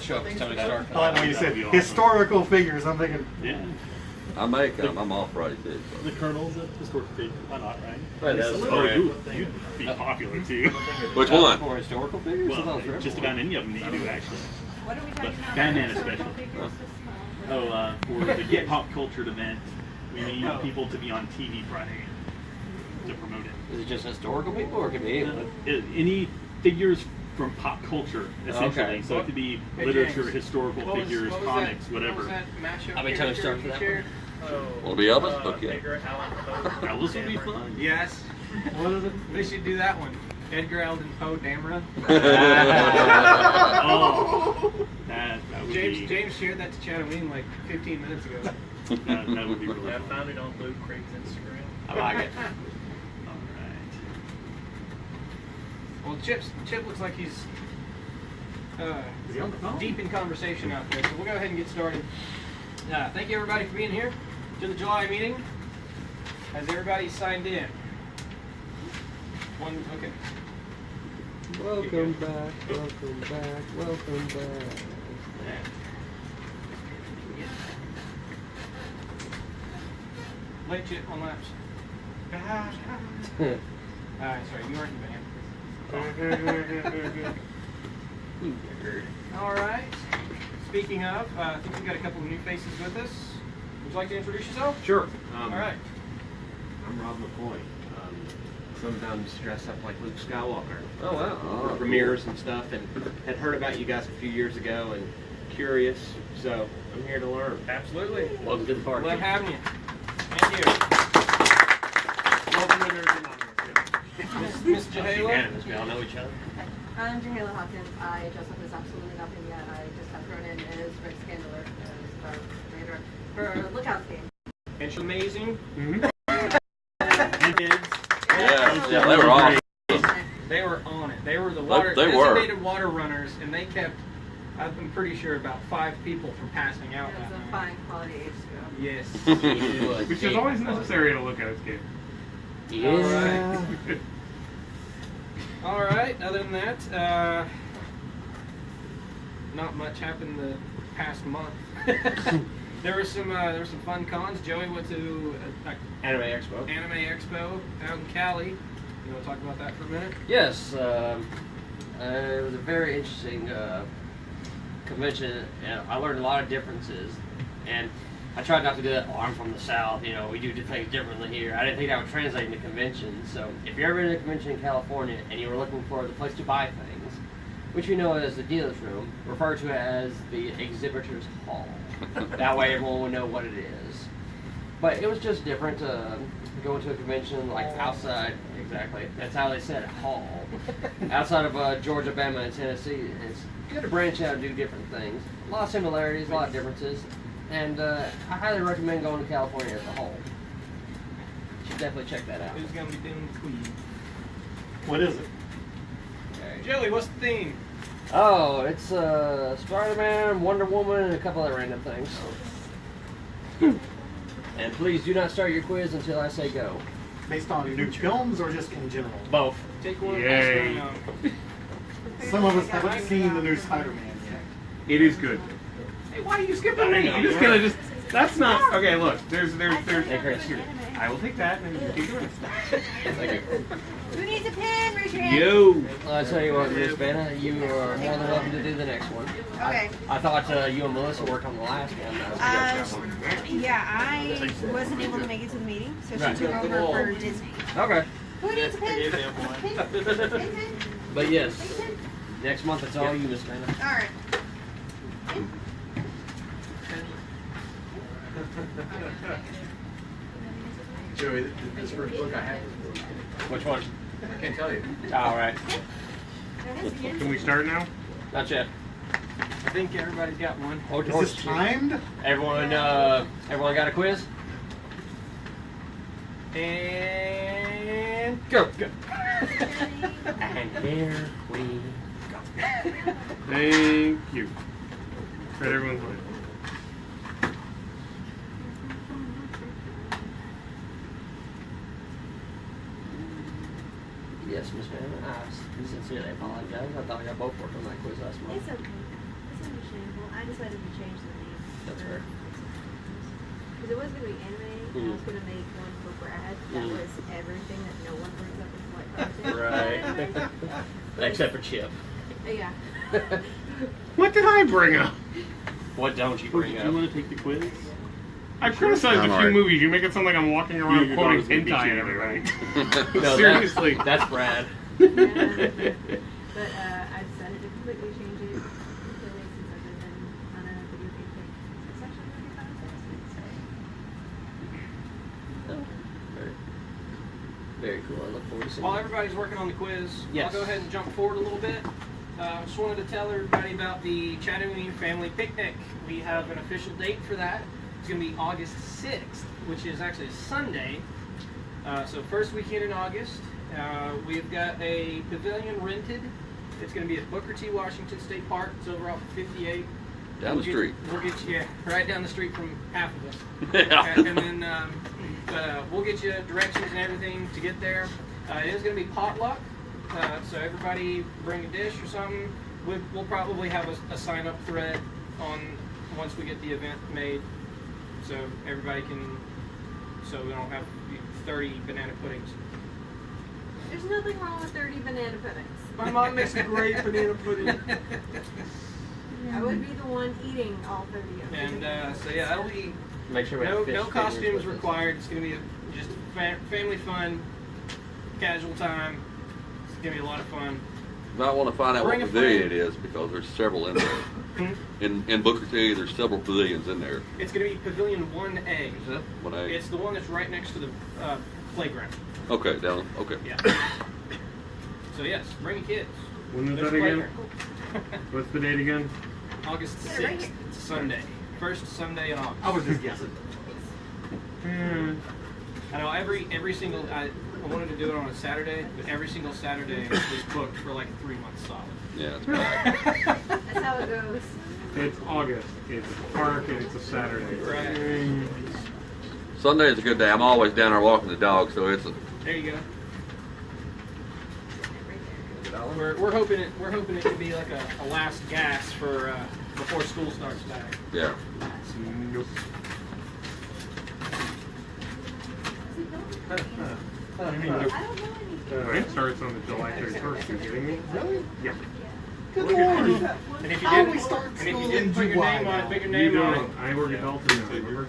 It'll show up as Tony Stark. Oh, no, you said historical figures. I'm thinking. Yeah. I may come. I'm off Friday too. The Colonel's a historical figure. Why not, right? Right, that's Oh, you'd be popular too. Which one? For historical figures? Well, just about any of them that you do, actually. What are we talking about? Batman especially. For the Get Pop Cultured event, we need people to be on TV Friday to promote it. Is it just historical people, or it could be anyone? Any figures from pop culture, essentially. Okay. So it could be Hey, literature, James, historical what was- figures, what was comics, that- whatever. What was that mashup I'll be Tony character Stark you for that shared? Will it be Elvis? Okay. Elvis would be fun. Yes. What is it? We should do that one. Edgar Allan Poe Dameron. Oh, that would be. James shared that to Chattooine like 15 minutes ago. That would be really I fun. found it on Luke Craig's Instagram. I like it. All right. Well, Chip looks like he's Is he on the phone? deep in conversation out there, so we'll go ahead and get started. Thank you everybody for being here to the July meeting. Has everybody signed in? One, okay. Welcome back. Welcome back. Welcome back. Late Chip on laps. Sorry, you weren't in band. All right. Speaking of, I think we've got a couple of new faces with us. Would you like to introduce yourself? Sure. All right. I'm Rob McCoy. Sometimes dressed up like Luke Skywalker. Oh, wow. For premieres and stuff, and had heard about you guys a few years ago and curious, so I'm here to learn. Absolutely. Welcome to the party. Glad having you. Thank you. Welcome to Nerd Miss Jahala. Unanimous. We all know each other. I'm Jahala Hawkins. I dress up as absolutely nothing yet. I just got thrown in as Rick Scandler as our leader for Lookout game. And she's amazing. Yeah, they were awesome. They were on it. They were the They were. designated water runners, and they kept, I'm pretty sure, about 5 people from passing out It that was a night. fine quality age school. Yes. Which is always necessary at a Lookout game. Yeah. All right. Other than that, not much happened the past month. There were some fun cons. Joey went to Anime Expo. Anime Expo out in Cali. You want to talk about that for a minute? Yes, it was a very interesting convention, and I learned a lot of differences. And I tried not to do that. Oh, I'm from the South, you know, we do things differently here. I didn't think that would translate into conventions. So if you're ever in a convention in California and you were looking for the place to buy things, which we know as the dealer's room, refer to it as the exhibitor's hall. That way everyone would know what it is. But it was just different going to a convention like outside, exactly, that's how they said it, hall. Outside of Georgia, Alabama, and Tennessee, it's good to branch out and do different things. A lot of similarities, a lot of differences, and I highly recommend going to California as a whole. You should definitely check that out. Who's gonna be doing the queen? What is it? Okay. Joey, what's the theme? Oh, it's Spider-Man, Wonder Woman, and a couple other random things. And please do not start your quiz until I say go. Based on new films or just in general? Both. Take one. Yay. Pass Some of us haven't seen the new Spider-Man yet. It is good. Hey, why are you skipping me? I'm just gonna that's not okay. Look, there's Hey, Chris. I will take that and then take the rest. Thank you. Who needs a pen? Raise your hand. Yo. Well, I tell you what, Miss Vanna, you are more than welcome to do the next one. Okay. I thought you and Melissa worked on the last one. Yeah, I wasn't able to make it to the meeting, so she Right. took over for Disney. Okay. Who needs a pen? Pen? But yes, next month it's all you, Miss Vanna. All right. Joey, this first book I have. Which one? I can't tell you. All right. Can we start now? Not yet. I think everybody's got one. Hold your Is this horses. timed? Everyone got a quiz? And Go. And here we go. Thank you. Right, everyone's ready. Yes, Miss Vanna. I sincerely apologize. I thought y'all both worked on that quiz last month. It's okay. It's understandable. decided to change the name. That's fair. Because it was going to be anime, and I was going to make one for Brad that was everything that no one brings up in Flight Cartoon. Right. Except for Chip. Yeah. What did I bring up? What don't you bring Do up? you want to take the quiz? I criticized I'm a few alright. movies. You make it sound like I'm walking around Your quoting daughter's gonna beat hentai you at anyway, everybody. No, Seriously. That's Brad. But I decided to completely change it completely since I've been on a video game thing. It's actually really fantastic. Very cool. I look forward to seeing While it. everybody's working on the quiz, Yes. I'll go ahead and jump forward a little bit. Just wanted to tell everybody about the Chattooine Family Picnic. We have an official date for that. It's going to be August 6th, which is actually a Sunday. So first weekend in August. We've got a pavilion rented. It's going to be at Booker T. Washington State Park. It's over off of 58. Down the street. We'll get you, yeah, right down the street from half of us. Yeah. And then we'll get you directions and everything to get there. It is going to be potluck, so everybody bring a dish or something. We'll probably have a sign-up thread on once we get the event made, so everybody can, so we don't have 30 banana puddings. There's nothing wrong with 30 banana puddings. My mom makes a great banana pudding. I would be the one eating all 30 of them. And so yeah, that'll be Make sure we have no fish fingers costumes with us. required. It's gonna be just family fun, casual time. It's gonna be a lot of fun. Might want to find out what Bring a pavilion friend. it is because there's several in there. In Booker T, there's several pavilions in there. It's gonna be Pavilion 1A. When I It's the one that's right next to the playground. okay down okay. Yeah. So yes, bring your kids. When is There's that a again? playground. What's the date again? August Get it right 6th. here. It's a Sunday. First Sunday in August. I was just guessing. I know every single I wanted to do it on a Saturday, but every single Saturday is booked for like 3 months solid. Yeah, it's bad. That's how it goes. It's August. It's a park and it's a Saturday. Right. Sunday is a good day. I'm always down there walking the dog, so it's a There you go. Right there. We're hoping it could be like a last gas for before school starts back. yeah. Nope. I don't know anything. Mine starts on the July 31st. You kidding me? Really? Yeah. Good lord. And if you How didn't, we start and if you school didn't in put your July name on it, now? put your You name on it. don't. I work at Dalton now. Remember?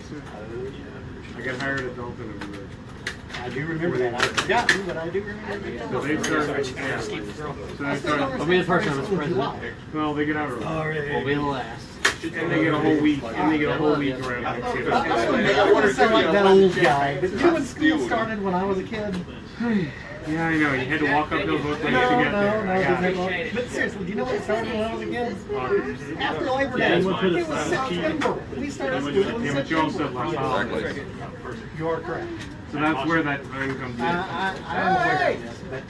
I got hired at Dalton over there. I do remember that. I forgot, but I do remember that. So they start. So they start. I'll be the first one that's president. Well, they get out early. We'll be the last. And they get a whole week. And they get a whole week around Thanksgiving. I want to sound like that old guy, but you know when school started when I was a kid? Yeah, I know. You had to walk up those roads to No, get there. I got it. no. But seriously, do you know when it started when I was a kid? August. After Labor Day, it was September. We started school in Yeah, but you also said last holiday. Exactly. You are correct. So that's where that time comes in. I'm aware of this, but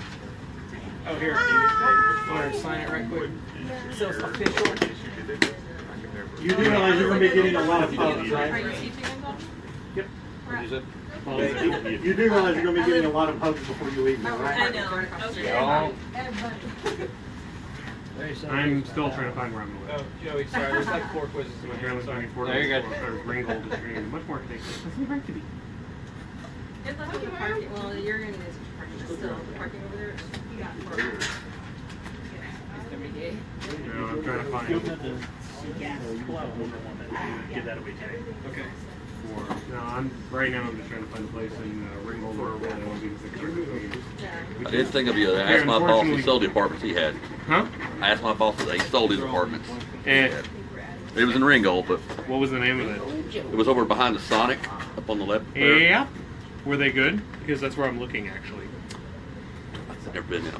Oh, here. Want to sign it right quick? So it's official. you do realize you're going to be getting a lot of pubs, Are right? you teaching them though? Yep. What is it? You do realize you're going to be getting a lot of pubs before you leave now, right? I know. Yeah. I'm still trying to find where I'm going. Oh, Joey, sorry. There's like 4 quizzes in Apparently, here. Sorry. 24 There you go. There's Ringgold is doing much more takes. It doesn't have to be. It's like the parking. Well, you're gonna need some parking, but still, the parking over there. You got for. No, I'm trying to find. Pull out a Wonder Woman and give that away today. Okay. No, right now I'm just trying to find a place in Ringgold where I want to be the 600. Yeah. I did think of you. I asked my boss he sold the apartments he had. Huh? I asked my boss that he sold his apartments. And It was in Ringold, but what was the name of it? it was over behind the Sonic up on the left there. Yeah. Were they good? Because that's where I'm looking actually. I've never been in.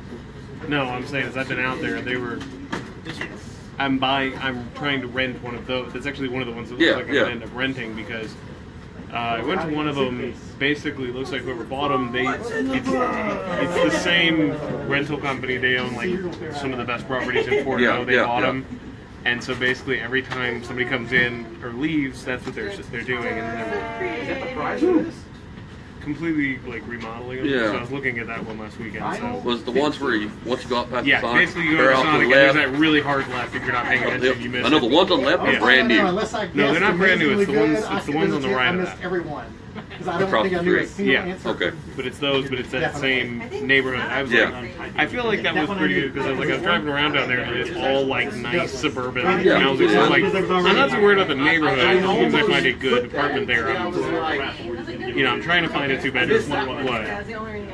No, I'm saying is I've been out there. They were. I'm trying to rent one of those. That's actually one of the ones that looks Yeah, like I'm yeah. gonna end up renting because I went to one of them. Basically, it looks like whoever bought them, it's the same rental company. They own like some of the best properties in Fort Yeah, Lauderdale. They yeah, bought yeah. them, and so basically every time somebody comes in or leaves, that's what they're doing. And then Is that the price for this? completely like remodeling them. Yeah. So I was looking at that one last weekend. So. Was the ones where once you go out past Yeah, the Sonic, basically you go they're to out Sonic to and the there's left. that really hard left. If you're not paying attention, you miss I know it. the ones on the left are brand new. Unless I No, they're not brand new. It's the guessed ones- amazingly it's the good, ones on the right I of missed that. everyone. Because I don't Across think I the knew a street. single Yeah. answer. Okay. But it's those, but it's that Definitely. same I think neighborhood. I was like, Yeah. I feel like that was pretty good because I was like, I was driving around down there and it's all like nice suburban. Yeah. And I was just like, I'm not too worried about the neighborhood. As long as I find a good apartment there, I'm, you know, I'm trying to find a 2-bedroom. What? That was the only reason.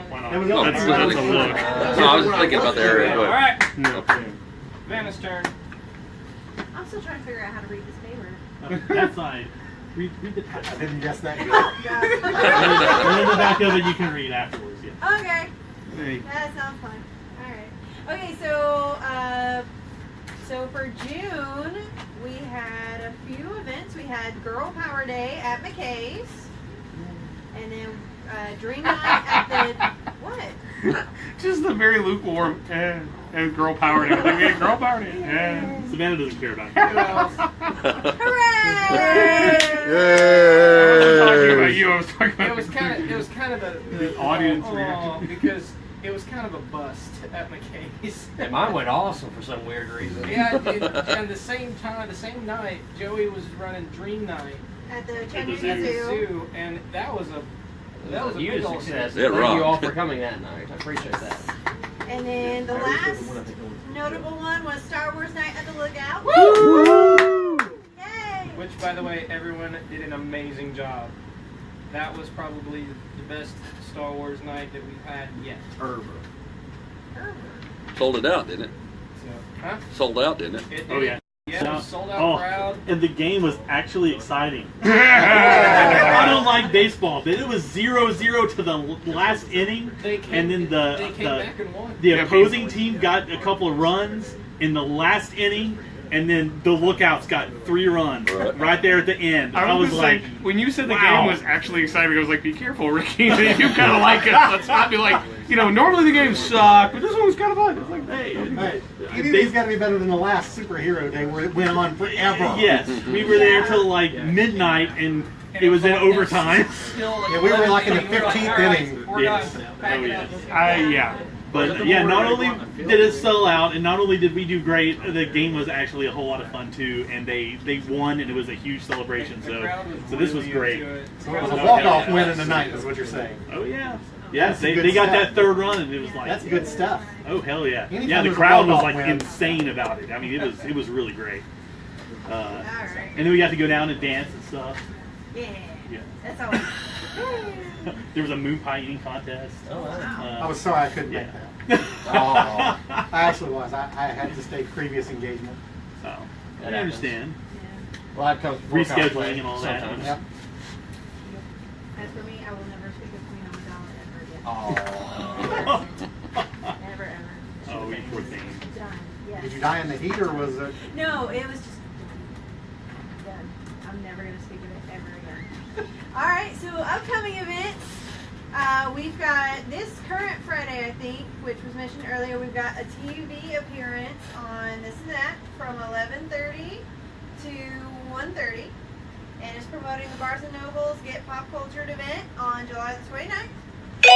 No, That's a look. No, I was just thinking about the area. All But right, No. Vanna's turn. I'm still trying to figure out how to read this paper. That's fine. Read the I text. didn't guess that. God. And then the back of it you can read afterwards. Yeah. Okay. Hey. That sounds fun. All right. Okay, so for June we had a few events. We had Girl Power Day at McKay's, and then Dream Night at the what? Just the very lukewarm and girl power day. Like, yeah, girl power day. Yeah. Savannah doesn't care about Who it. else? Hooray! I wasn't talking about you. I was talking about It was kind of the audience oh, reaction. because it was kind of a bust at McKay's. And mine went awesome for some weird reason. Yeah, and the same time, the same night, Joey was running Dream Night At the at the Chattanooga Zoo. zoo, and that was a big huge old success. hit. It Thank you all rocked. for coming that night. I appreciate that. And then the last notable one was Star Wars Night at the Lookout. Yay! Which, by the way, everyone did an amazing job. That was probably the best Star Wars night that we've had yet. sold it out, didn't it? So, huh? Sold out, didn't it? It did. Oh, yeah. Yeah, it was sold out Oh, crowd. and the game was actually exciting. I don't like baseball, but it was 0-0 to the last inning, They and came, then they came back and won. the opposing team got a couple of runs in the last inning, and then the Lookouts got 3 runs right there at the end. I was like, when you said the wow. game was actually exciting, I was like, be careful, Ricky. You kind of like it. Let's not be like, you know, normally the games suck, but this one was kind of fun. It's like, hey. Hey, EDD's got to be better than the last superhero day where it went on forever. yes, we were there till like midnight, and it was in overtime. Yeah, we were like in the 15th inning. We're Yes. done. Pack it up. Yeah. But yeah, not only did it sell out, and not only did we do great, the game was actually a whole lot of fun too, and they won, and it was a huge celebration. The So crowd this was really great. into it. So it was a walk-off win in the night, is what you're saying. Oh yeah, yeah. That's They good got stuff. that third run, and it was like That's good stuff. oh hell yeah, Anytime yeah. The there's a crowd was walk-off like win. insane about it. I mean, it was really great. Alright. And then we got to go down and dance and stuff. Yeah. Yeah. That's all. There was a moon pie eating contest. Oh, wow. I was sorry I couldn't make that. I actually was. I had to stay previous engagement. So That I understand. Well, that comes before Rescheduling conflict and all that. sometimes. Yep. As for me, I will never speak of Queen on the dollar ever again. Oh. Never, ever. Oh, you poor thing. Done. Yes. Did you die in the heat or was it? No, it was just done. I'm never gonna speak of it ever again. All right, so upcoming events. We've got this current Friday, I think, which was mentioned earlier. We've got a TV appearance on This and That from 11:30 to 1:30, and it's promoting the Bars and Nobles Get Pop Cultured event on July the 29th. Be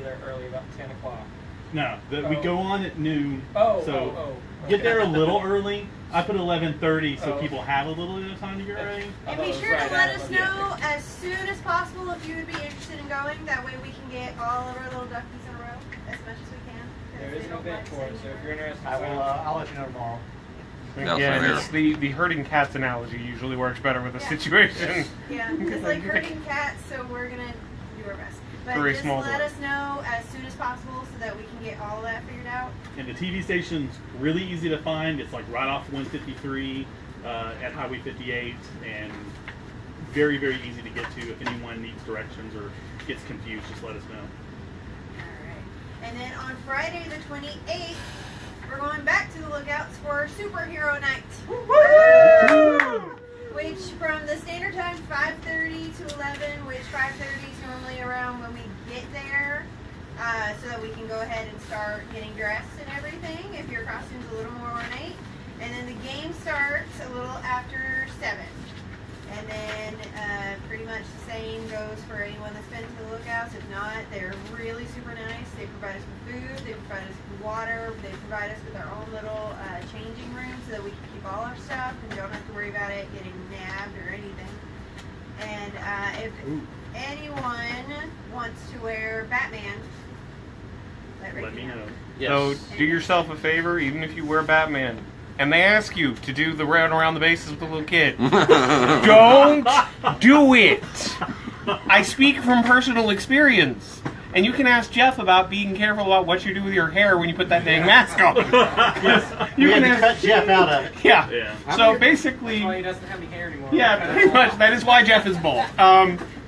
there early, about 10 o'clock. No, we go on at noon. Oh, So get there a little early. I put 11:30 so people have a little bit of time to get ready. And be sure to let us know as soon as possible if you would be interested in going. That way we can get all of our little duckies in a row as much as we can. 'cause There they is an don't event like for it, so sitting if you're here. interested, I'll let you know tomorrow. Yeah, Again, same it's the herding cats analogy usually works better with the Yeah. situation. Yeah, it's like herding cats, so we're gonna do our best. But Very just small let door. us know as soon as possible so that we can get all of that figured out. And the TV station's really easy to find. It's like right off 153 at Highway 58, and very, very easy to get to. If anyone needs directions or gets confused, just let us know. Alright. And then on Friday the 28th, we're going back to the Lookouts for Superhero Night. Which from the standard time 5:30 to 11, which 5:30 is normally around when we get there, so that we can go ahead and start getting dressed and everything if your costume's a little more ornate. And then the game starts a little after 7. And then pretty much the same goes for anyone that's been to the Lookouts. If not, they're really super nice. They provide us with food, they provide us with water, they provide us with our own little changing room so that we can keep all our stuff and don't have to worry about it getting nabbed or anything. And if anyone wants to wear Batman, Let me know. Yes. So do yourself a favor, even if you wear Batman, and they ask you to do the run around the bases with the little kid. Don't do it. I speak from personal experience. And you can ask Jeff about being careful about what you do with your hair when you put that dang mask on. Yes. You We had can to ask cut Jeff out of it. Yeah. Yeah. So basically, That's why he doesn't have any hair anymore. yeah, pretty much. That is why Jeff is bald.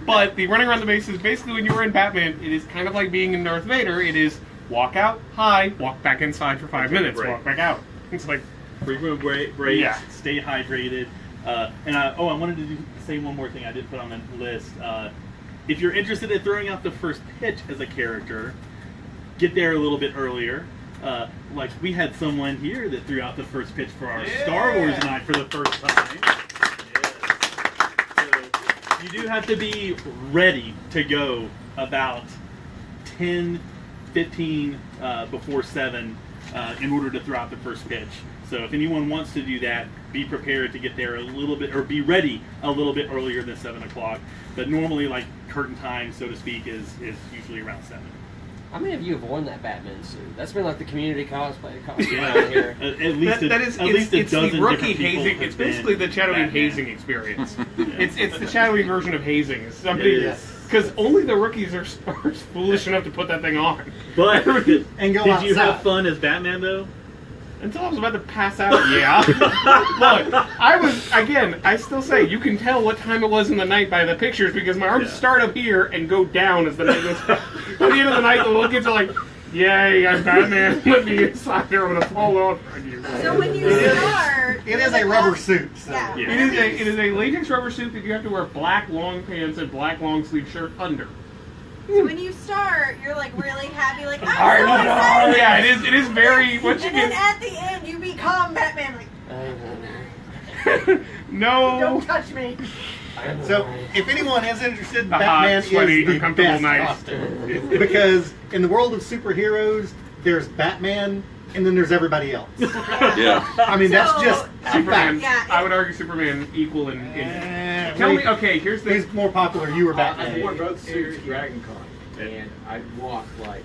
But the running around the bases, basically, when you were in Batman, it is kind of like being in Darth Vader. It is walk out, hi, walk back inside for 5 minutes, break. walk back out. It's like, Frequent breaks, Yeah. stay hydrated. And I wanted to say one more thing I did put on the list. If you're interested in throwing out the first pitch as a character, get there a little bit earlier. Like we had someone here that threw out the first pitch for our Star Wars night for the first time. Yes. So you do have to be ready to go about 10, 15 before 7 in order to throw out the first pitch. So if anyone wants to do that, be prepared to get there a little bit, or be ready a little bit earlier than 7 o'clock. But normally, like curtain time, so to speak, is usually around 7. How many of you have worn that Batman suit? That's been like the community cosplay costume around here. At least that is, at least a it's dozen the rookie different people hazing. have It's basically the been Chattooine Batman. hazing experience. Yeah. It's the Chattooine version of hazing. It's something It is. because only the rookies are foolish enough to put that thing on. But And go did you outside. have fun as Batman though? Until I was about to pass out, yeah. Look, I still say, you can tell what time it was in the night by the pictures because my arms Yeah. start up here and go down as the night goes on. By the end of the night, the little kids are like, yay, I'm Batman. Let me inside there, I'm going to fall over on you. So when you start, It is a rubber suit. So. Yeah. Yeah. It is a latex rubber suit that you have to wear black long pants and black long sleeve shirt under. So when you start, you're like really happy, like I'm so Oh, excited. yeah, it is very, once you And then get, at the end, you become Batman, like no. don't touch me. So, if anyone is interested, The hot, Batman sweaty, is the uncomfortable best night. costume. Because in the world of superheroes, there's Batman, and then there's everybody else. Yeah. I mean, that's So- just a Superman, fact. Yeah. I would argue Superman equal in tell me, okay, here's the, He's more popular. You were I Batman. wore both suits at Dragon Con, and I walked like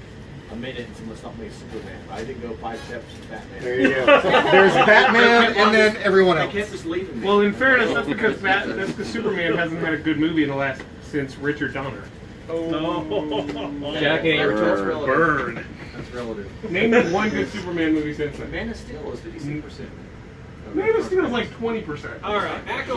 a minute and someone stopped me as Superman. I didn't go 5 steps to Batman. There you go. There's Batman, and then everyone They else. kept just leaving me. well, in fairness, that's because Superman hasn't had a good movie in the last, since Richard Donner. Jackie. That's relative. Burn. That's relative. Name me one good Superman movie since then. Man of Steel is 56%. Man of Steel is like 20%. All right, back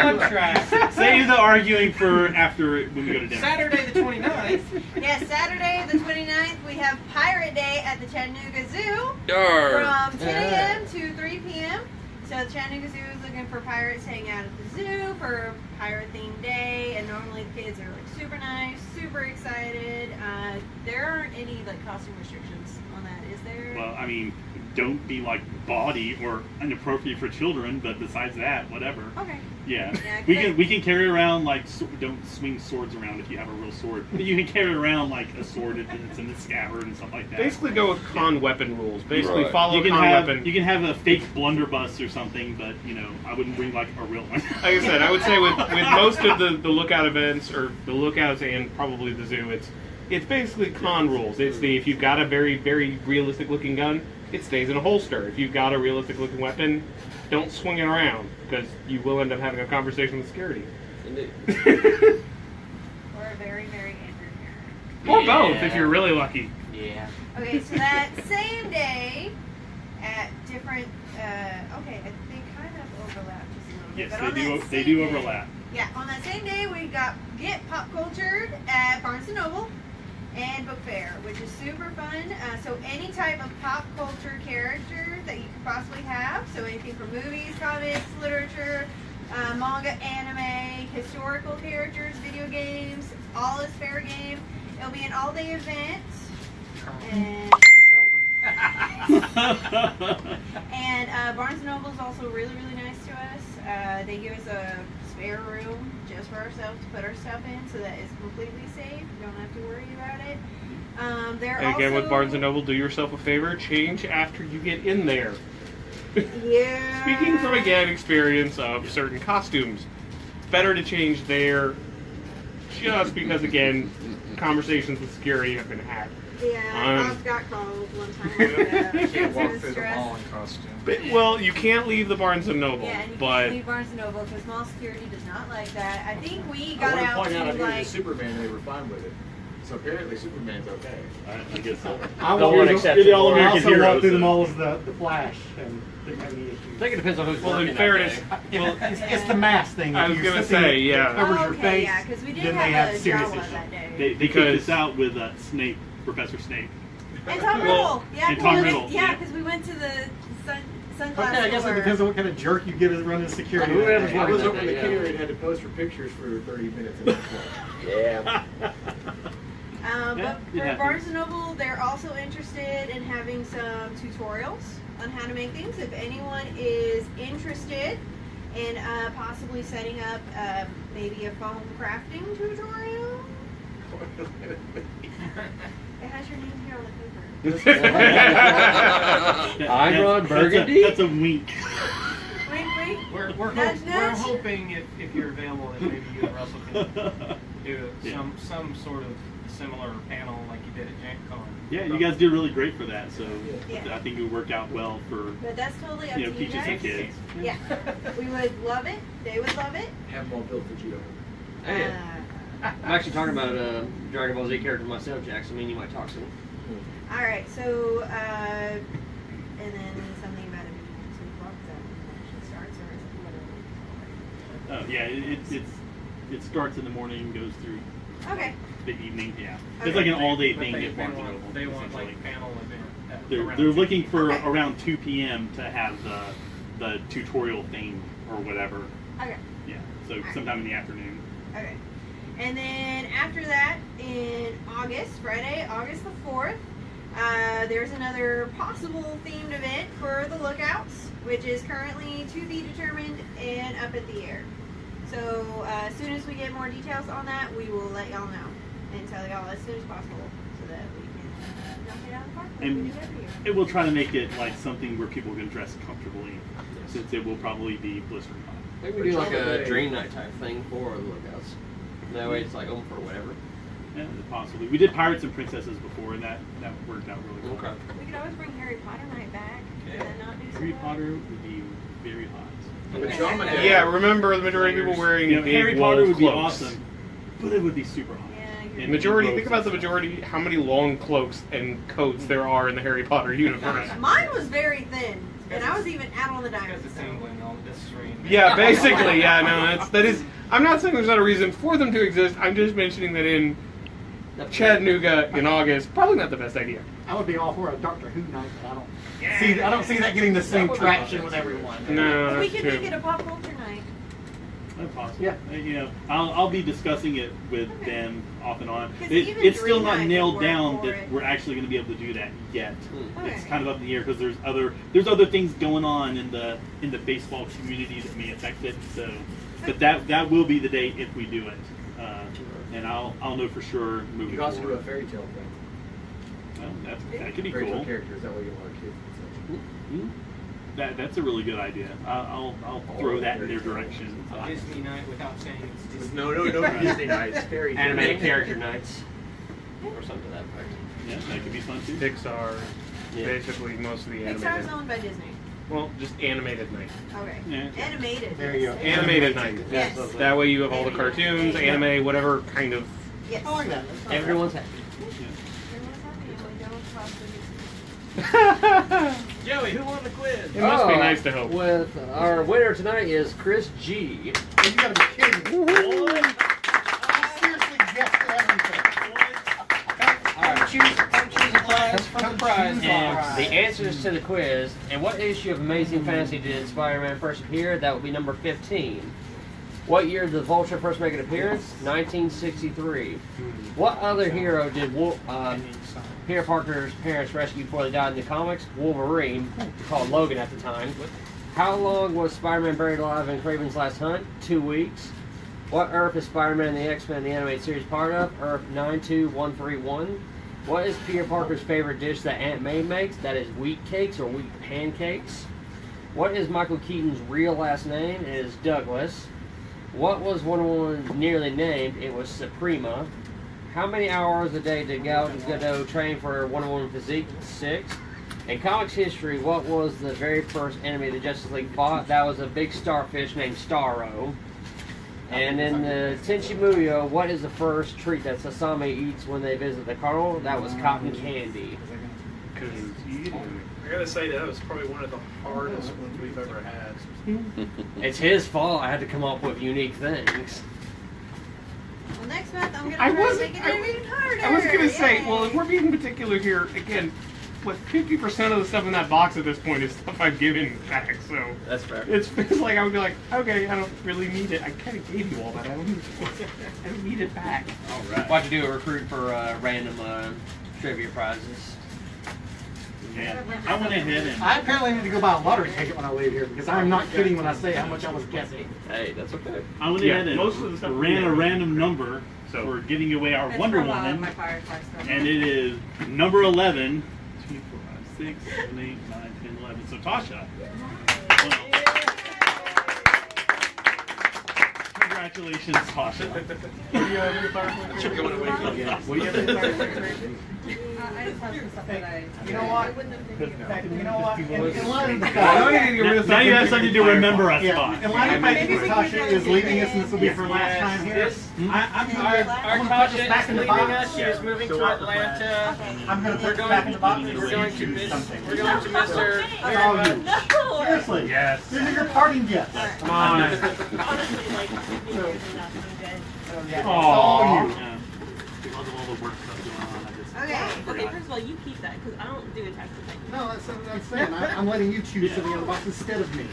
on track. Save the arguing for after when we go to dinner. Saturday the 29th. Yes, Saturday the 29th, we have Pirate Day at the Chattanooga Zoo Yarr. from 10 a.m. to 3 p.m. So the Chattanooga Zoo is looking for pirates to hang out at the zoo for pirate themed day, and normally the kids are like super nice, super excited. There aren't any like costume restrictions on that, is there? Well, I mean, don't be like bawdy or inappropriate for children, but besides that, whatever. Okay. Yeah, Yeah, we can carry around like don't swing swords around if you have a real sword. But you can carry around like a sword if it's in the scabbard and stuff like that. Basically go with con weapon rules. Basically Right. follow you can con have weapon. you can have a fake blunderbuss or something, but you know I wouldn't bring like a real one. Like I said, I would say with most of the lookout events, or the lookouts and probably the zoo, it's basically con rules. It's if you've got a very, very realistic looking gun, it stays in a holster. If you've got a realistic looking weapon, don't swing it around, because you will end up having a conversation with security. Indeed. Or a very, very angry parent. Or both, if you're really lucky. Yeah. Okay, so that same day at different, okay, they kind of overlap just a little bit. Yes, but on they do. that They same do day- overlap. Yeah, on that same day we got Get Pop Cultured at Barnes & Noble and Book Fair, which is super fun. So any type of pop culture character that you could possibly have, so anything from movies, comics, literature, manga, anime, historical characters, video games, all is fair game. It'll be an all-day event. And and Barnes & Noble is also really, really nice to us. They give us a spare room just for ourselves to put our stuff in, so that it's completely safe. You don't have to worry about it. They're And again, also, with Barnes & Noble, do yourself a favor, change after you get in there. Yeah. Speaking from, again, experience of certain costumes, it's better to change there just because, again, conversations with security have been had. Yeah, I've got called one time. You can't walk through the mall in costume. But, well, you can't leave the Barnes & Noble, Yeah, and you but... can't leave Barnes & Noble because mall security does not like that. I think we I got want to out point out, I to think like... the Superman, they were fine with it. So apparently Superman's okay. I guess so. I No one accepts You're the it. all I American also hero. walked through the so- mall as the Flash and didn't have any issues. I think it depends on who's Well, working in that fairness, day. well, It's the mask thing. I If was you're gonna sitting, say, yeah. it covers Oh, your okay, face. yeah, because we did then they have have a serious Jawa issues. that day. They Because- kicked us out with Snape, Professor Snape. And Tom Well, Riddle. Yeah, and Tom because Riddle, yeah, yeah. 'cause we went to the sunglass Okay, I guess it store. depends on what kind of jerk you get as running security. Who that else day. I was that over day, the yeah. Kinnear and had to pose for pictures for 30 minutes in the club. Yeah. Yeah, But it for happens. Barnes & Noble, they're also interested in having some tutorials on how to make things. If anyone is interested in possibly setting up maybe a foam crafting tutorial, it has your name here on the paper. I'm Ron Burgundy. That's a wink. Wink, wink. We're Nudge, nudge. hoping if you're available that maybe you and Russell can do Yeah. some sort of similar panel like you did at JankCon. Yeah, you guys did really great for that, so Yeah. I think it worked out well for But that's totally up to you teaching guys. some kids. Yeah, we would love it. They would love it. Have them all built for judo. Hey, I'm actually talking about Dragon Ball Z character myself, Jax. I mean, you might talk soon. All right, so and then something about it being 2 o'clock. Is that when it actually starts, or is it literally? Oh yeah, it starts in the morning, goes through Okay. the evening. Yeah, Okay. it's like an all-day But thing they, at they Barnes & want Noble. they want essentially. like panel event. They're looking for around 2 p.m. to have the tutorial thing or whatever. Okay. Yeah, so sometime in the afternoon. Okay. And then after that, in August, Friday, August the 4th, there's another possible themed event for the Lookouts, which is currently to be determined and up in the air. So as soon as we get more details on that, we will let y'all know and tell y'all as soon as possible so that we can knock it out of the park like we And do every year. it will try to make it like something where people can dress comfortably, since it will probably be blistering hot. Maybe we do like a dream night type thing for the Lookouts. That way it's like open for whatever. Yeah, possibly. We did Pirates and Princesses before, and that worked out really well. Okay. We could always bring Harry Potter night back and then not do Harry something. Potter would be very hot. Pajama day. Yeah, remember the majority of people wearing You know, big Harry wool Potter would be cloaks. awesome, but it would be super hot. Yeah, you're And Majority. robes Think about the and stuff. majority. How many long cloaks and coats there are in the Harry Potter universe? Mine was very thin, and I was even out on the Because diamond. it's England, all this rain. Yeah, basically. Yeah, no, that is. I'm not saying there's not a reason for them to exist. I'm just mentioning that in Chattanooga in August, probably not the best idea. I would be all for a Doctor Who night, but I don't see that getting the same traction with everyone. No, We that's could true. make it a pop culture night. That's possible. Yeah. You know, I'll be discussing it with Okay. them off and on. 'Cause even It's still Dream not Night would nailed work down for that it. we're actually going to be able to do that yet. It's Okay. kind of up in the air because there's other things going on in the baseball community that may affect it. So, but that will be the date if we do it, and I'll know for sure You moving could also do a forward. fairy tale thing. Well, that could be Fairy tale cool. characters, that way you want kids and such. That's a really good idea. I'll throw that in their direction. Disney night without saying it's Disney. No Disney nights. Fairy tale. Animated character nights. Or something to that effect. Yeah, that could be fun too. Pixar, Yeah. basically most of the Pixar's animated. owned by Disney. Well, just animated night. Okay. Yeah. Animated. There you go. Animated night. Yes. That way you have all the cartoons, anime, whatever kind of. Yes. I like that. That's not Everyone's happy. Everyone's happy and we don't cost the Joey, who won the quiz? It must be nice to hope. With our winner tonight is Chris G. bad. You gotta be kidding me. You seriously guessed everything. Come choose a prize from the prize choose a box. prize. The answers to the quiz. And what issue of Amazing Fantasy did Spider-Man first appear? That would be number 15. What year did the Vulture first make an appearance? 1963. What other hero did Peter Parker's parents rescue before they died in the comics? Wolverine, called Logan at the time. How long was Spider-Man buried alive in Kraven's Last Hunt? 2 weeks. What Earth is Spider-Man and the X-Men the animated series part of? Earth 92131. What is Peter Parker's favorite dish that Aunt May makes? That is wheat cakes or wheat pancakes. What is Michael Keaton's real last name? It is Douglas. What was Wonder Woman nearly named? It was Suprema. How many hours a day did Gal Gadot train for Wonder Woman physique? 6. In comics history, what was the very first enemy the Justice League fought? That was a big starfish named Starro. And in the Tenchi Muyo, what is the first treat that Sasami eats when they visit the carnival? That was cotton candy. I gotta say that was probably one of the hardest ones we've ever had. It's his fault. I had to come up with unique things. Well, next month I'm gonna try to make it even harder. I was gonna say, Yay. well, if we're being particular here, again, what 50% of the stuff in that box at this point is stuff I've given back. So That's fair. it's like I would be like, okay, I don't really need it. I kind of gave you all that. I don't need it back. All right. Why'd you do a recruit for random trivia prizes? Yeah. I went ahead and I apparently need to go buy a lottery ticket when I leave here because I'm not kidding when I say how much I was guessing. Hey, that's okay. I went Yeah, ahead and most of the stuff ran we a did. random number for giving away our It's Wonder from, Woman, my Firefly stuff. and it is number 11. 2, 4, 5, 6, 7, 8, 9, 10, 11. So Tasha. Congratulations, Tasha. You're going away from again. I just have some stuff that I. You know what? You know what? In line of Now you have something to remember us yeah, by. in line of fact, Tasha is leaving us, and this will be her last time here. I'm Our going to put this Tasha back is in the leaving box. us. She is moving to Atlanta. I'm going to put We're it going, back in the box. we're going to miss her That's very all much. you. No. Seriously. Yes. These are your parting gifts. Come on. Honestly, like, New Year's is not something good. It's all you. Yeah. Because of all the work stuff going on, I just Okay. Okay, first of all, you keep that because I don't do attachment things. No, that's what I'm saying. I'm letting you choose something in the box instead of me.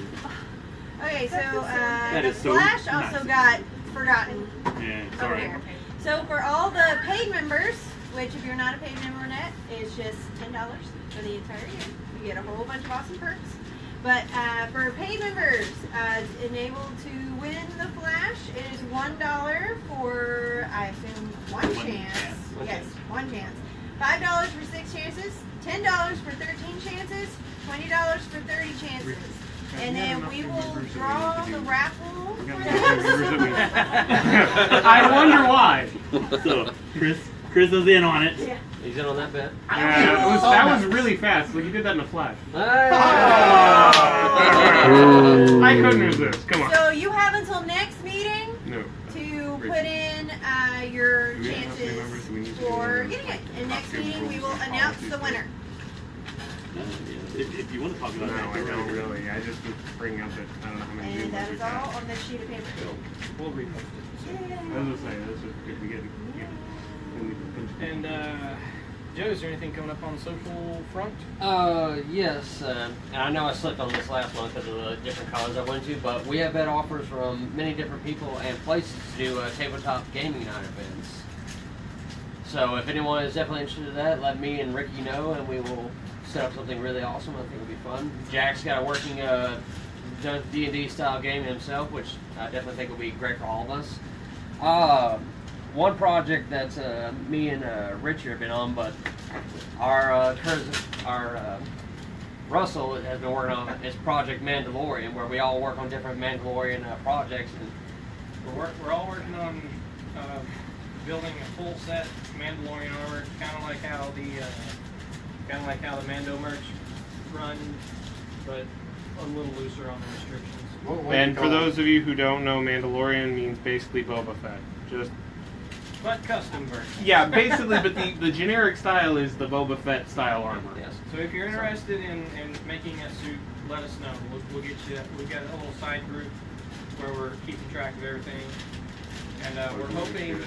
Okay, so That the is so Flash also nice. got forgotten Yeah, over sorry. here. So for all the paid members, which if you're not a paid member net, is just $10 for the entire year. You get a whole bunch of awesome perks. But for paid members, enabled to win the Flash, it is $1 for, I assume, one chance. Yes, one chance. $5 for 6 chances, $10 for 13 chances, $20 for 30 chances. And then we will draw the raffle for I wonder why. So, Chris is in on it. Yeah. He's in on that bet. Yeah, that was really fast. Like you did that in a flash. I couldn't resist. Come on. So you have until next meeting No. to put in your Do we have any members? chances Do we need to do for any getting it. And next meeting we will announce the winner. If you want to talk No, about that, I don't really. I just was bringing up that I don't know how many And new that ones is we've all had. on this sheet of paper. We'll repost it. I was gonna say this is good to get. And Joe, is there anything coming up on the social front? Yes, and I know I slipped on this last one because of the different colleges I went to, but we have had offers from many different people and places to do tabletop gaming night events. So if anyone is definitely interested in that, let me and Ricky know, and we will set up something really awesome. I think it'll be fun. Jack's got a working D&D style game himself, which I definitely think will be great for all of us. One project that me and Richard have been on, but our Russell has been working on is Project Mandalorian, where we all work on different Mandalorian projects. And We're all working on building a full set Mandalorian armor, kind of like how the Mando merch run, but a little looser on the restrictions. And for those of you who don't know, Mandalorian means basically Boba Fett. Just But custom version. yeah, basically, but the generic style is the Boba Fett style armor. yes. So if you're interested in making a suit, let us know. We'll get you. We've got a little side group where we're keeping track of everything, and we're hoping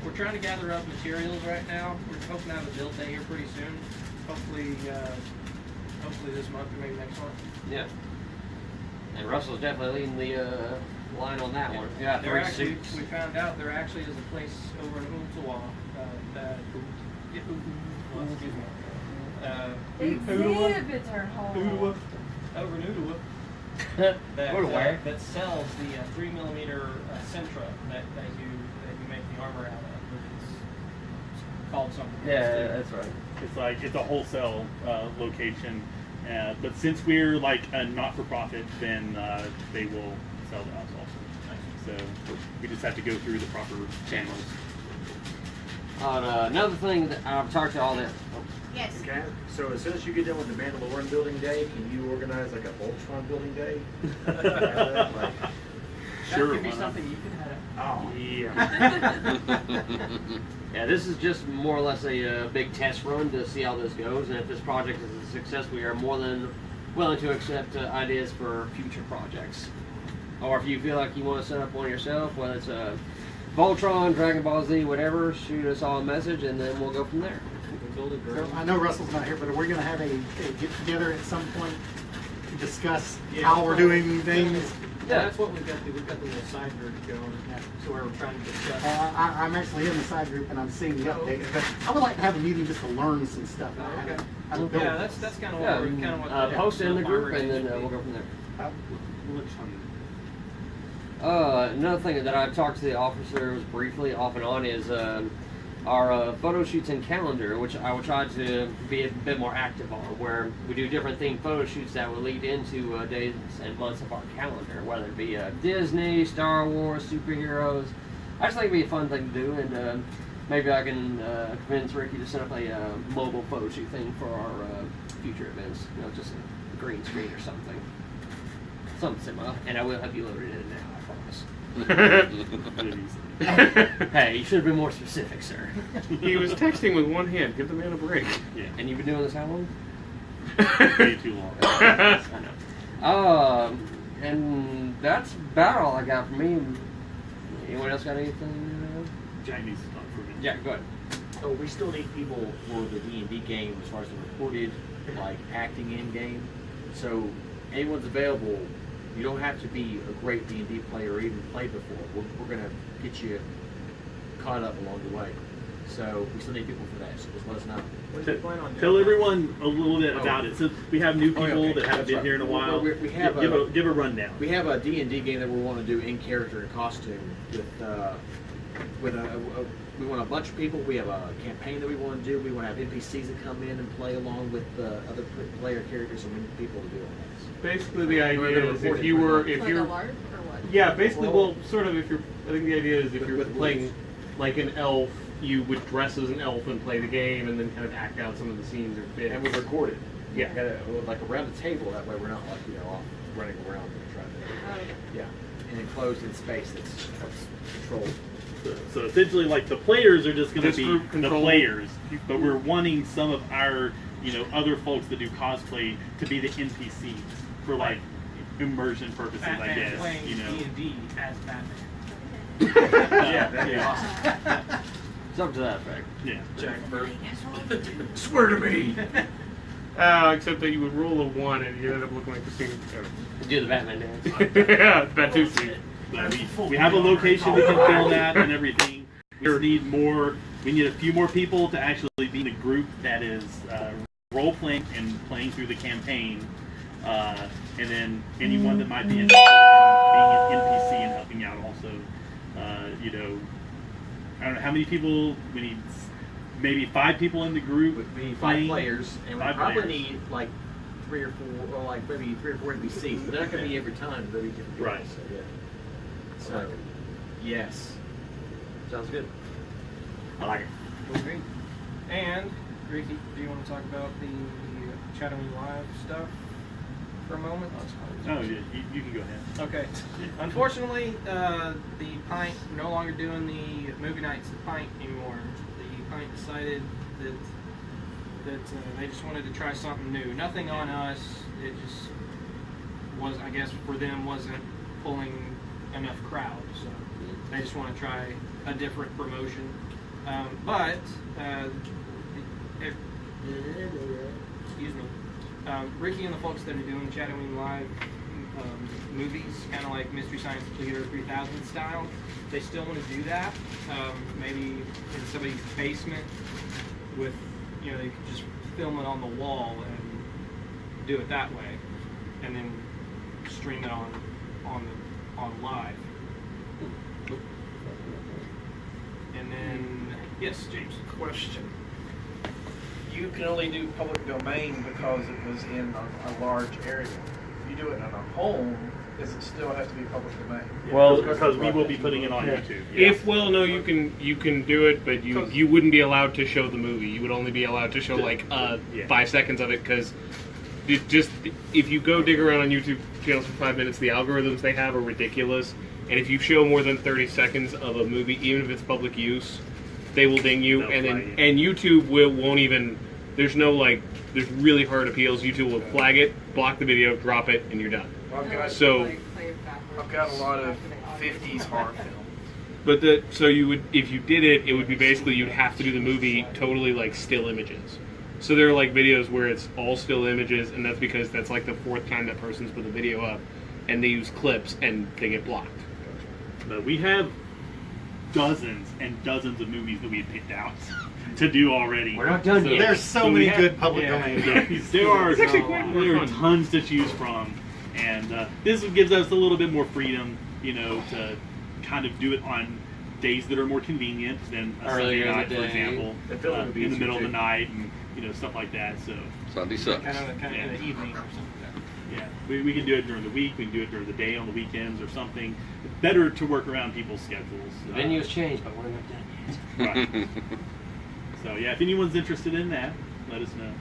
we're trying to gather up materials right now. We're hoping to have a build day here pretty soon. Hopefully this month or maybe next month. Yeah. And Russell's definitely leading the line on that one. Yeah, There 3 actually, suits. we found out there actually is a place over in Ooltewah that. Excuse me. Exhibits are hard. Over in Ooltewah that What a wire. that sells the 3mm Sentra that you make the armor out of. It's called something. Yeah, that's right. It's like it's a wholesale location, but since we're like a not-for-profit, then they will sell to us also. So we just have to go through the proper channels. Another thing that I've talked to all the Yes. Okay. So as soon as you get done with the Mandalorian building day, can you organize like a Voltron building day? Like, That Sure, could be why not? something you can have. oh, Yeah. Yeah, this is just more or less a big test run to see how this goes, and if this project is a success, we are more than willing to accept ideas for future projects. Or if you feel like you want to set up one yourself, whether it's a Voltron, Dragon Ball Z, whatever, shoot us all a message, and then we'll go from there. So I know Russell's not here, but are we going to have a get together at some point to discuss how we're doing things? Yeah, that's what we've got. We've got the little side group going. So we're trying to discuss. I'm actually in the side group and I'm seeing the updates, but I would like to have a meeting just to learn some stuff. I don't know. Yeah, that's kind of what we're Post it in the group, and then we'll go from there. Another thing that I've talked to the officers briefly off and on is our photo shoots and calendar, which I will try to be a bit more active on, where we do different themed photo shoots that will lead into days and months of our calendar, whether it be Disney, Star Wars, superheroes. I just think it'd be a fun thing to do, and maybe I can convince Ricky to set up a mobile photo shoot thing for our future events. You know, just a green screen or something. Something similar, and I will have you loaded in now, I promise. Hey, you should have been more specific, sir. He was texting with one hand. Give the man a break. Yeah. And you've been doing this how long? Way too long. I know. And that's about all I got for me. Anyone else got anything? Jack needs to talk for a minute. Yeah, go ahead. So we still need people for the D&D game as far as the recorded, like acting in game. So anyone's available. You don't have to be a great D&D player or even played before. We're going to get you caught up along the way. So we still need people for that. So just let us know. Tell everyone a little bit about it. So we have new people okay. that haven't That's been here in a while. We have give a rundown. We have a D&D game that we want to do in character and costume with we want a bunch of people. We have a campaign that we want to do. We want to have NPCs that come in and play along with the other player characters, and we need people to do all this. Basically, the idea is if you're Like a LARP or what? yeah, basically, well, sort of if you're. I think the idea is if you're playing like an elf, you would dress as an elf and play the game, and then kind of act out some of the scenes or bits. And we record it. Yeah. Like around the table. That way we're not like off running around and trying to. Yeah. And enclosed in space that's controlled. So essentially, like the players are just going to This be group the control. players, but we're wanting some of our, other folks that do cosplay to be the NPCs for like immersion purposes, I Batman guess. playing D&D as Batman. Yeah, that'd be awesome. It's up to that effect. Yeah. Jack Burke. swear to me. Except that you would roll a 1 and you end up looking like Christina. Do the Batman dance. Yeah, it's Batusi. But we have a location we can film that and everything. We need more. We need a few more people to actually be in a group that is role playing and playing through the campaign. And then anyone that might be interested in being an NPC and helping out also. I don't know how many people. We need maybe 5 people in the group. We need 5 playing. players, and we 5 probably players. need like 3 or 4, or like maybe 3 or 4 NPCs. But they're not going to be every time. They'll be different people. Right. So, yeah. So, yes. Sounds good. I like it. Okay. And Ricky, do you want to talk about the Chattooine Live stuff for a moment? Oh, yeah, you can go ahead. Okay. Unfortunately, the Pint no longer doing the movie nights at Pint anymore. The Pint decided that they just wanted to try something new. Nothing on us. It just was, I guess, for them wasn't pulling enough crowd. So they just want to try a different promotion. Excuse me. Ricky and the folks that are doing Chattooine Live movies, kind of like Mystery Science Theater 3000 style, they still want to do that. Maybe in somebody's basement with, they could just film it on the wall and do it that way. And then stream it on live. And then yes, James. Question. You can only do public domain because it was in a large area. If you do it in a home, does it still have to be public domain? Well, because we will be putting it on YouTube. If you can do it, but you wouldn't be allowed to show the movie. You would only be allowed to show like 5 seconds of it, because if you go dig around on YouTube channels for 5 minutes, the algorithms they have are ridiculous. And if you show more than 30 seconds of a movie, even if it's public use, they will ding you. And YouTube won't even. There's really hard appeals. YouTube will flag it, block the video, drop it, and you're done. Well, I've got a lot of 50s horror film. But if you did it, it would be basically you'd have to do the movie totally like still images. So there are like videos where it's all still images, and that's because that's like the 4th time that person's put the video up, and they use clips and they get blocked. But we have dozens and dozens of movies that we had picked out to do already. We're not done yet. There's so many good public domain. There are tons to choose from, and this gives us a little bit more freedom, to kind of do it on days that are more convenient than a Sunday night, for example, in the middle of the night, and stuff like that. So Sunday sucks. Kind of in the evening or something like that. yeah, we can do it during the week. We can do it during the day on the weekends or something. Better to work around people's schedules. The venue's changed, but we're not done yet. Right. So yeah, if anyone's interested in that, let us know.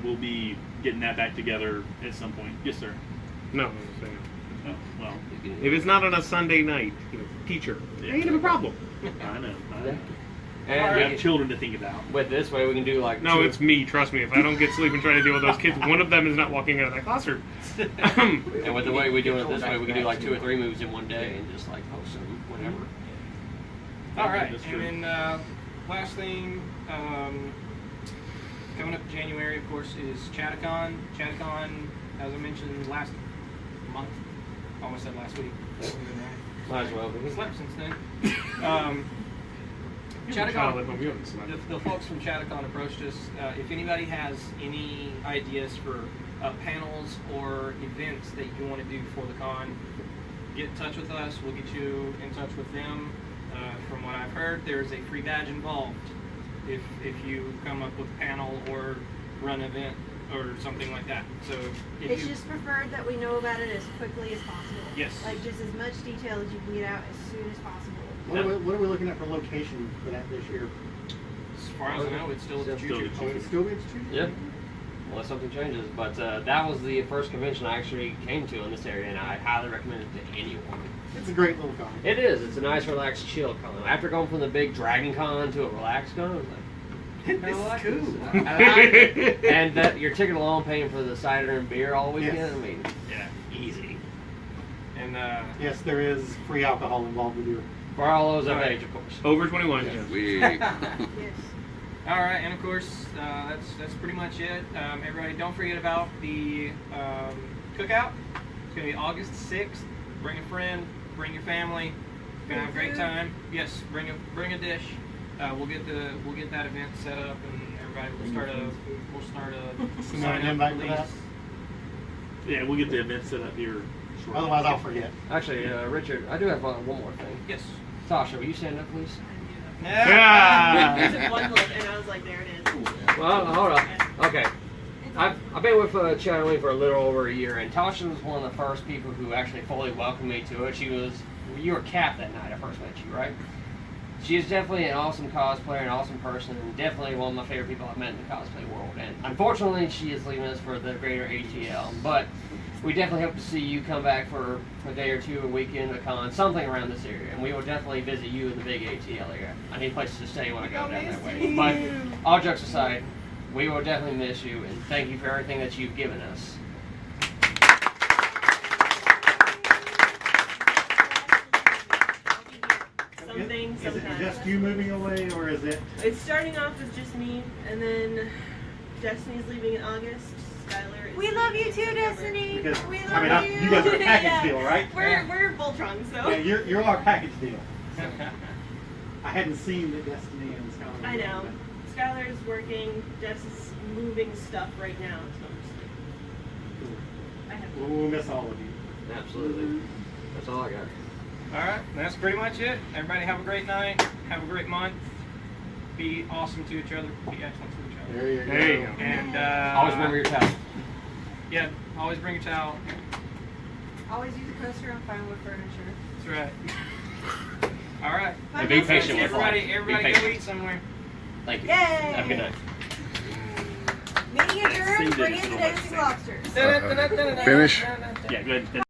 We'll be getting that back together at some point. Yes, sir. No, I'm saying. Oh, well, if it's not on a Sunday night, teacher, ain't have a problem. I know. And we have children to think about. But this way we can do like No, it's me. Trust me. If I don't get sleep and try to deal with those kids, one of them is not walking out of that classroom. and with the way we do it this way, we can do like 2 or 3 moves in one day and just like post them whenever. All right, and then last thing coming up in January, of course, is Chattooine. Chattooine, as I mentioned last month, almost said last week. Might as well. We slept since then. Chattooine, the folks from Chattooine approached us. If anybody has any ideas for panels or events that you want to do for the con, get in touch with us. We'll get you in touch with them. From what I've heard, there's a free badge involved if you come up with a panel or run an event or something like that. So it's just preferred that we know about it as quickly as possible. Yes. Like just as much detail as you can get out as soon as possible. What are we looking at for location for that this year? As far as I know, it's still at the Choo Choo. It's still at the Choo Choo? Yeah. Unless something changes. But that was the first convention I actually came to in this area, and I highly recommend it to anyone. It's a great little con. It is. It's a nice, relaxed, chill con. After going from the big Dragon Con to a relaxed con, I was like, this is cool. I like it. And your ticket alone, paying for the cider and beer all weekend, Yes. I mean, yeah, easy. And yes, there is free alcohol involved with your. For all those of age, of course. Over 21. Yes. all right, and of course, that's pretty much it. Everybody, don't forget about the cookout. It's going to be August 6th. Bring a friend, bring your family. We're gonna have a great time. Yes, bring a dish. We'll get that event set up, and everybody will start a Send sign an up invite for release. that? Yeah, we'll get the event set up here shortly. Otherwise, I'll forget. Actually, Richard, I do have one more thing. Yes. Tasha, will you stand up, please? There's one look, and I was like, there it is. Well, hold on. Okay. I've been with Chattooine for a little over a year, and Tasha was one of the first people who actually fully welcomed me to it. You were Cap that night I first met you, right? She is definitely an awesome cosplayer, an awesome person, and definitely one of my favorite people I've met in the cosplay world. And unfortunately, she is leaving us for the greater ATL, but we definitely hope to see you come back for a day or two, a weekend, a con, something around this area, and we will definitely visit you in the big ATL area. I need places to stay when I go down that way. But all jokes aside, we will definitely miss you, and thank you for everything that you've given us. Is it just you moving away, or is it? It's starting off as just me, and then Destiny's leaving in August. Skylar is. We love you too, Destiny. Because We love I mean, you guys are a package Yeah. deal, right? We're Voltron, so. Yeah, you're our package deal. I hadn't seen the Destiny and Skylar. I know. Skylar is working. Jess is moving stuff right now, so I'm just like, I have to. We'll miss all of you. Absolutely. That's all I got. All right, that's pretty much it. Everybody have a great night. Have a great month. Be awesome to each other. Be excellent to each other. There you go. There you go. And Always remember your towel. Yeah, always bring your towel. Always use a coaster on fine wood furniture. That's right. All right. Bye, Be guys. patient with life. Everybody Be go patient. eat somewhere. Thank you. Yay! Have a good night. Meeting adjourned. Bring in the dancing lobsters. Finish? Yeah, go ahead.